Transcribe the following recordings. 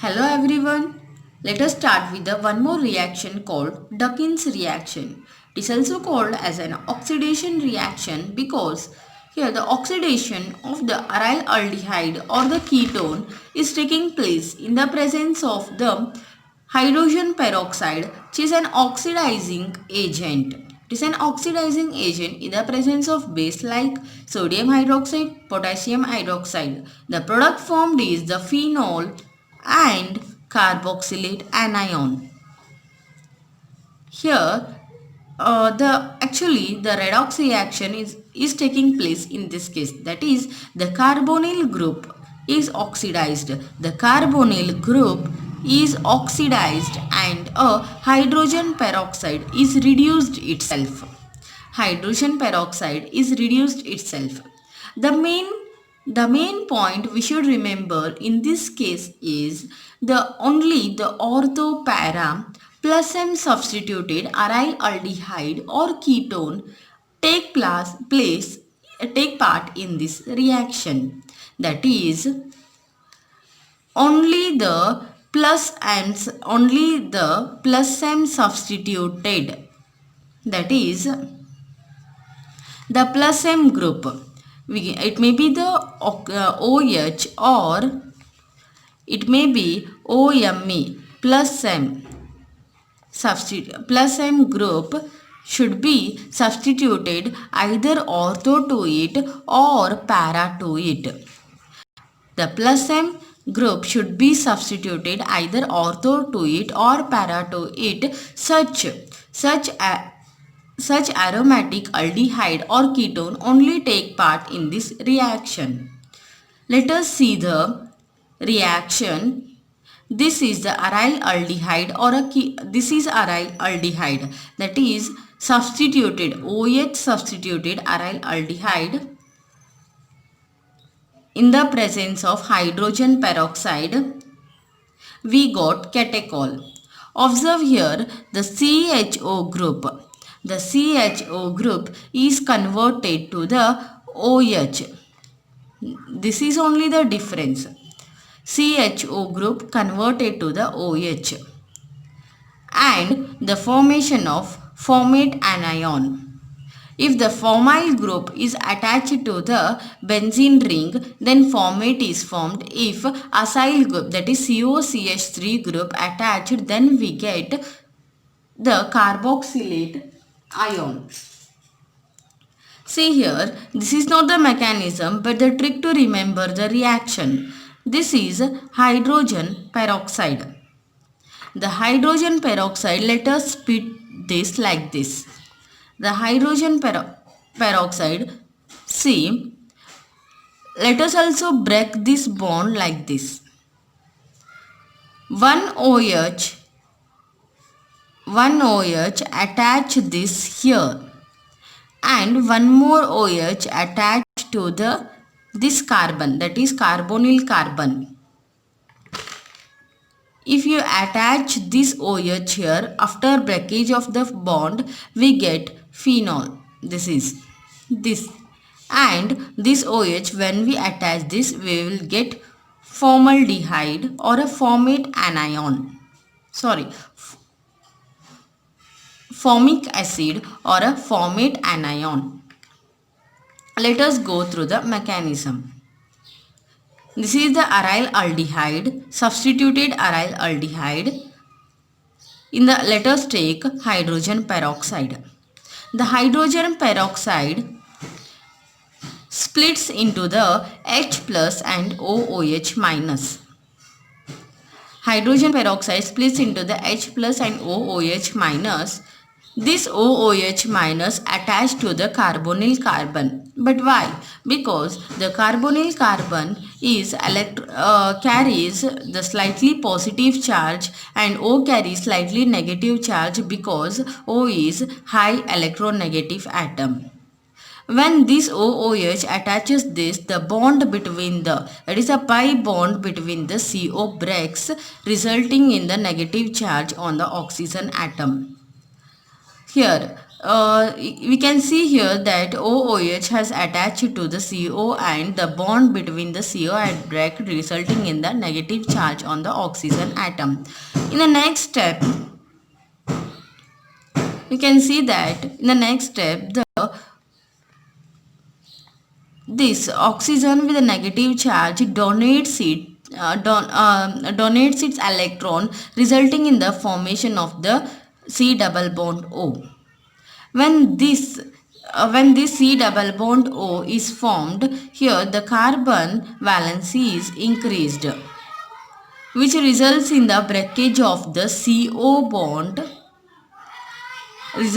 Hello everyone. Let us start with the one more reaction called Dawkins reaction. It is also called as an oxidation reaction because here the oxidation of the aryl aldehyde or the ketone is taking place in the presence of the hydrogen peroxide, which is an oxidizing agent. It is an oxidizing agent in the presence of base like sodium hydroxide, potassium hydroxide. The product formed is the phenol and carboxylate anion. Here, the redox reaction is taking place in this case. That is, the carbonyl group is oxidized. The carbonyl group is oxidized and a hydrogen peroxide is reduced itself. Hydrogen peroxide is reduced itself. The main point we should remember in this case is only the ortho para plus M substituted aryl aldehyde or ketone take part in this reaction. That is only the plus M substituted, that is the plus M group. It may be the OH or it may be OMe plus M. Plus M group should be substituted either ortho to it or para to it. The plus M group should be substituted either ortho to it or para to it. Such aromatic aldehyde or ketone only take part in this reaction. Let us see the reaction. This is the aryl aldehyde this is aryl aldehyde, that is substituted OH substituted aryl aldehyde in the presence of hydrogen peroxide. We got catechol. Observe here the CHO group. The CHO group is converted to the OH. This is only the difference. CHO group converted to the OH. And the formation of formate anion. If the formyl group is attached to the benzene ring, then formate is formed. If acyl group, that is COCH3 group attached, then we get the carboxylate ion. See here, this is not the mechanism but the trick to remember the reaction. This is hydrogen peroxide. The hydrogen peroxide, let us split this like this. The hydrogen peroxide, see, let us also break this bond like this. One OH attach this here and one more OH attached to this carbon, that is carbonyl carbon. If you attach this OH here, after breakage of the bond, we get phenol. This is this. And this OH, when we attach this, we will get formaldehyde or a formate anion. Formic acid or a formate anion. Let us go through the mechanism. This is the aryl aldehyde, substituted aryl aldehyde. Let us take hydrogen peroxide. The hydrogen peroxide splits into the H plus and OOH minus. Hydrogen peroxide splits into the H plus and OOH minus. This OOH minus attached to the carbonyl carbon. But why? Because the carbonyl carbon is carries the slightly positive charge and O carries slightly negative charge because O is high electronegative atom. When this OOH attaches this, the bond between that is a pi bond between the CO breaks, resulting in the negative charge on the oxygen atom. Here, we can see here that OOH has attached to the CO and the bond between the CO and break, resulting in the negative charge on the oxygen atom. In the next step, we can see that in the next step, this oxygen with a negative charge donates its electron, resulting in the formation of the C double bond O. When this C double bond O is formed, here the carbon valency is increased, which results in the breakage of the CO bond. This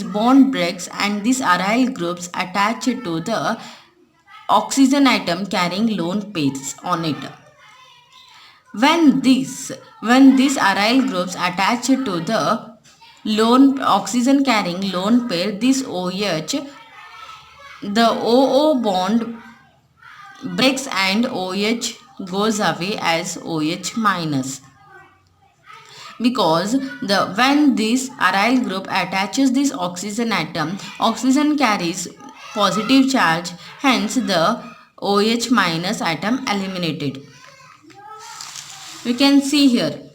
bond breaks and these aryl groups attach to the oxygen atom carrying lone pairs on it. When these aryl groups attach to the oxygen carrying lone pair, this OH, the OO bond breaks and OH goes away as OH minus. Because when this aryl group attaches this oxygen atom, oxygen carries positive charge, hence the OH minus atom eliminated. We can see here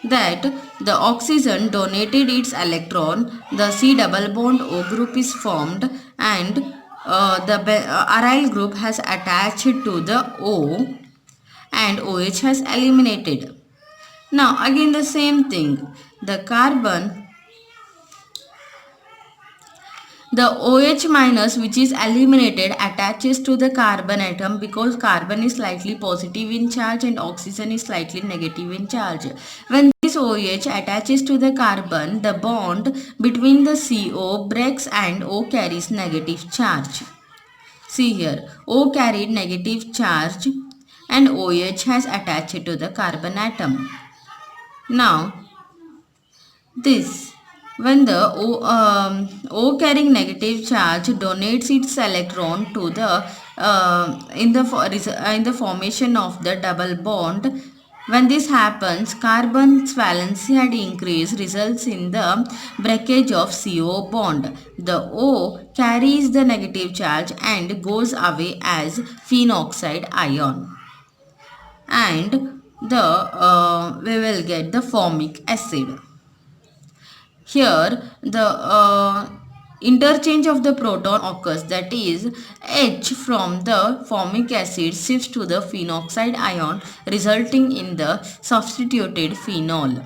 that the oxygen donated its electron, the C double bond O group is formed, and the aryl group has attached to the O and OH has eliminated. Now again the same thing, the OH minus which is eliminated attaches to the carbon atom, because carbon is slightly positive in charge and oxygen is slightly negative in charge. When this OH attaches to the carbon, the bond between the CO breaks and O carries negative charge. See here, O carried negative charge and OH has attached to the carbon atom. Now, when the O carrying negative charge donates its electron to the in the formation of the double bond. When this happens, carbon's valency had increased, results in the breakage of CO bond. The O carries the negative charge and goes away as phenoxide ion, and we will get the formic acid. Here the interchange of the proton occurs, that is H from the formic acid shifts to the phenoxide ion, resulting in the substituted phenol,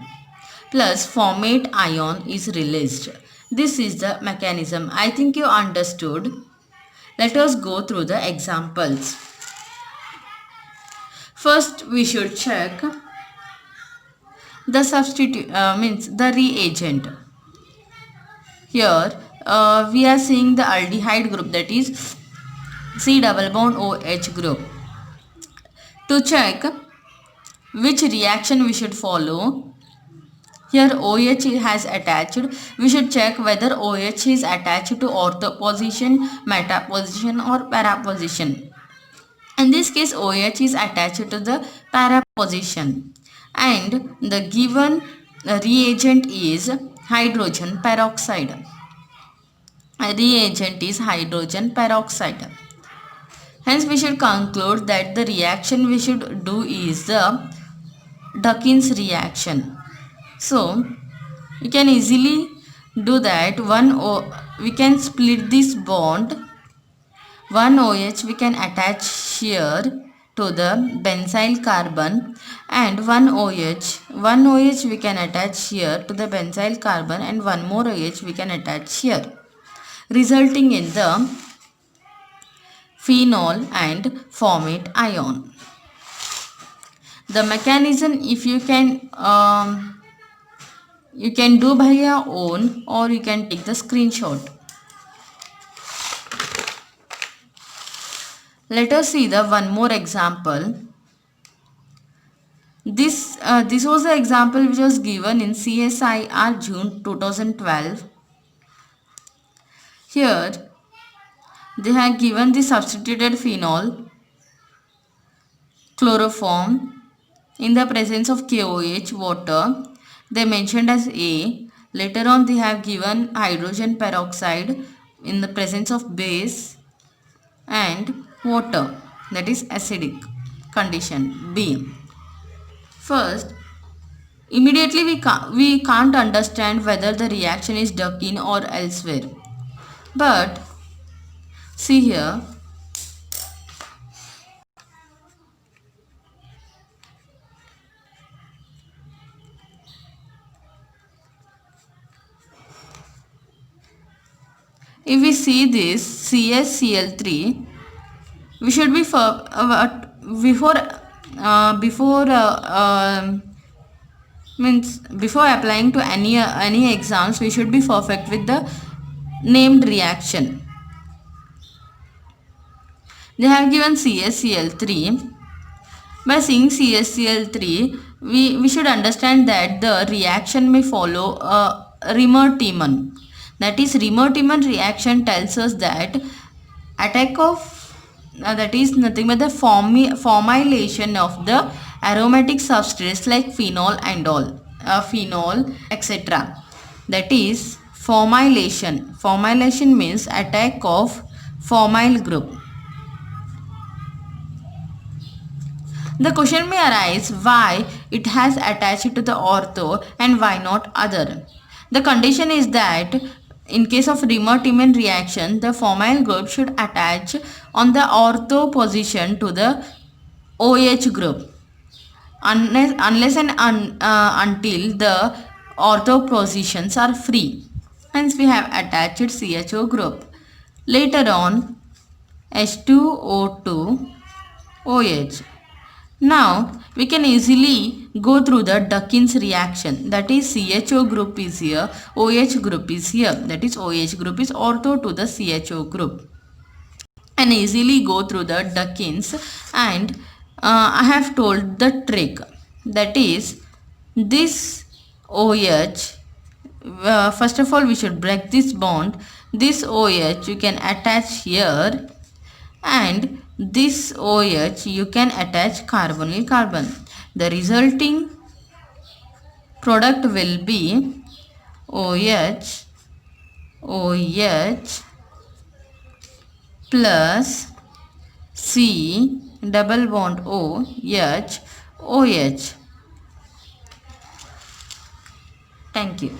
plus formate ion is released. This is the mechanism. I think you understood. Let us go through the examples. First we should check the the reagent. Here we are seeing the aldehyde group, that is C double bond OH group. To check which reaction we should follow, here OH has attached. We should check whether OH is attached to ortho position, meta position or para position. In this case, OH is attached to the para position, and the given reagent is hydrogen peroxide. Reagent is hydrogen peroxide. Hence, we should conclude that the reaction we should do is the Dawkins reaction. So, we can easily do that. We can split this bond. One OH we can attach here to the benzyl carbon, and one OH we can attach here to the benzyl carbon, and one more OH we can attach here, resulting in the phenol and formate ion. The mechanism, if you can do by your own, or you can take the screenshot. Let us see the one more example. This was the example which was given in CSIR June 2012. Here they have given the substituted phenol, chloroform in the presence of KOH, water, they mentioned as A. Later on they have given hydrogen peroxide in the presence of base and water, that is acidic condition B. First, immediately we can't understand whether the reaction is Durkin or elsewhere. But see here, if we see this CaCl3, we should be before applying to any exams, we should be perfect with the named reaction. They have given CaCl3. By seeing CaCl3, we should understand that the reaction may follow Riemer-Tiemann. That is, Riemer-Tiemann reaction tells us that attack of that is nothing but the formylation of the aromatic substrates like phenol and all, phenol, etc. That is formylation. Formylation means attack of formyl group. The question may arise why it has attached to the ortho and why not other. The condition is that in case of Riemer-Tiemann reaction, the formyl group should attach on the ortho position to the OH group unless and until the ortho positions are free. Hence we have attached CHO group. Later on, H2O2 OH. Now, we can easily go through the Dukkin's reaction. That is, CHO group is here, OH group is here. That is, OH group is ortho to the CHO group. And easily go through the Dukkin's, and I have told the trick. That is, this OH, first of all, we should break this bond. This OH you can attach here, and this OH you can attach carbonyl carbon. The resulting product will be OH plus C double bond OH. Thank you.